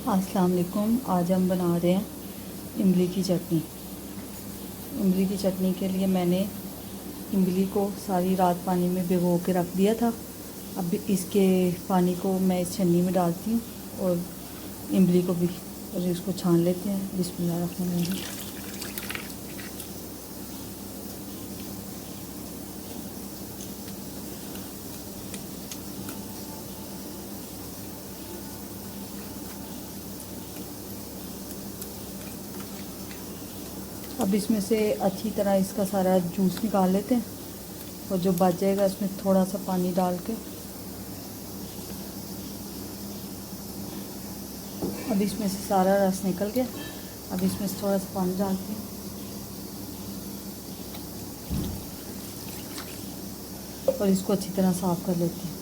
अस्सलाम वालेकुम। आज हम बना रहे हैं इमली की चटनी। इमली की चटनी के लिए मैंने इमली को सारी रात पानी में भिगो के रख दिया था। अब इसके पानी को मैं इस छन्नी में डालती हूँ और इमली को भी और इसको छान लेते हैं। बिस्मिल्लाहिर्रहमानिर्रहीम। अब इसमें से अच्छी तरह इसका सारा जूस निकाल लेते हैं और जो बच जाएगा इसमें थोड़ा सा पानी डाल के अब इसमें से सारा रस निकल गया। अब इसमें से थोड़ा सा पानी डालते हैं और इसको अच्छी तरह साफ़ कर लेते हैं।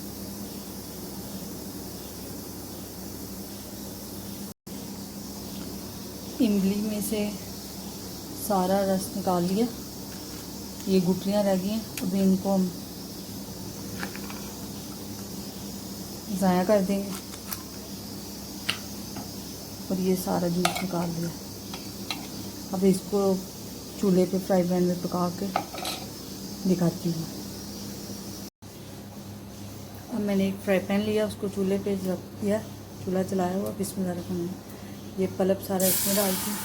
इमली में से सारा रस निकाल लिया, ये गुठलियाँ रह गई हैं। अब इनको हम ज़ाया कर देंगे और ये सारा जूस निकाल लिया। अब इसको चूल्हे पे फ्राई पैन में पका के दिखाती हूँ। अब मैंने एक फ्राई पैन लिया, उसको चूल्हे पे रख दिया, चूल्हा चलाया हुआ। बिस्मिल्लाहिर्रहमानिर्रहीम। ये पल्प सारा इसमें डालती हूँ।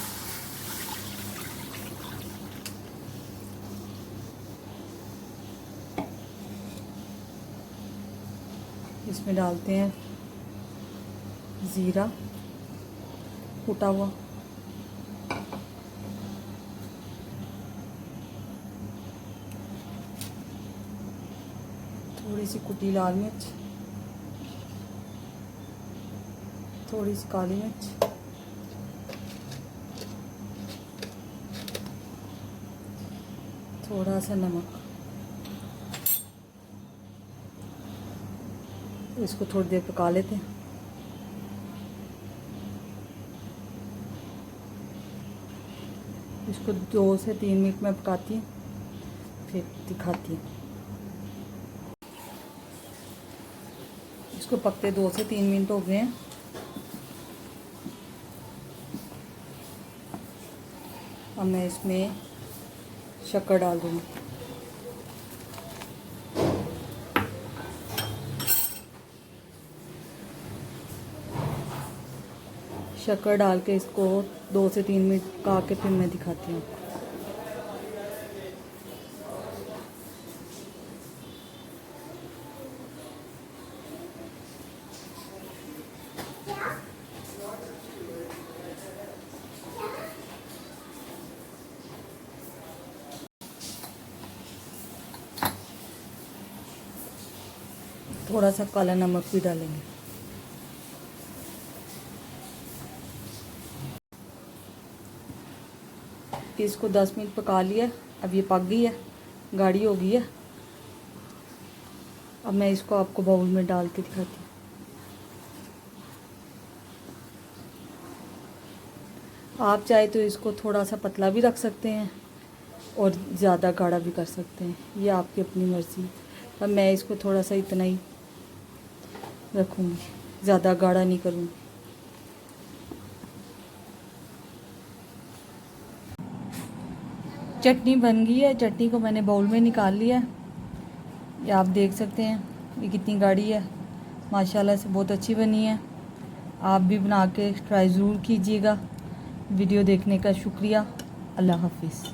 इसमें डालते हैं ज़ीरा कुटा हुआ, थोड़ी सी कुटी लाल मिर्च, थोड़ी सी काली मिर्च, थोड़ा सा नमक। इसको थोड़ी देर पका लेते हैं। इसको 2 से 3 मिनट में पकाती हूँ, फिर दिखाती हूँ। इसको पकते 2 से 3 मिनट हो गए हैं। अब मैं इसमें शक्कर डाल दूँगी। शक्कर डाल के इसको 2 से 3 मिनट पका के फिर मैं दिखाती हूँ। थोड़ा सा काला नमक भी डालेंगे। इसको 10 मिनट पका लिया। अब ये पक गई है, गाढ़ी हो गई है। अब मैं इसको आपको बाउल में डाल के दिखाती हूँ। आप चाहे तो इसको थोड़ा सा पतला भी रख सकते हैं और ज़्यादा गाढ़ा भी कर सकते हैं, ये आपकी अपनी मर्ज़ी। अब मैं इसको थोड़ा सा इतना ही रखूँगी, ज़्यादा गाढ़ा नहीं करूँगी। चटनी बन गई है। चटनी को मैंने बाउल में निकाल लिया। ये आप देख सकते हैं ये कितनी गाढ़ी है, माशाल्लाह से बहुत अच्छी बनी है। आप भी बना के ट्राई ज़रूर कीजिएगा। वीडियो देखने का शुक्रिया। अल्लाह हाफिज़।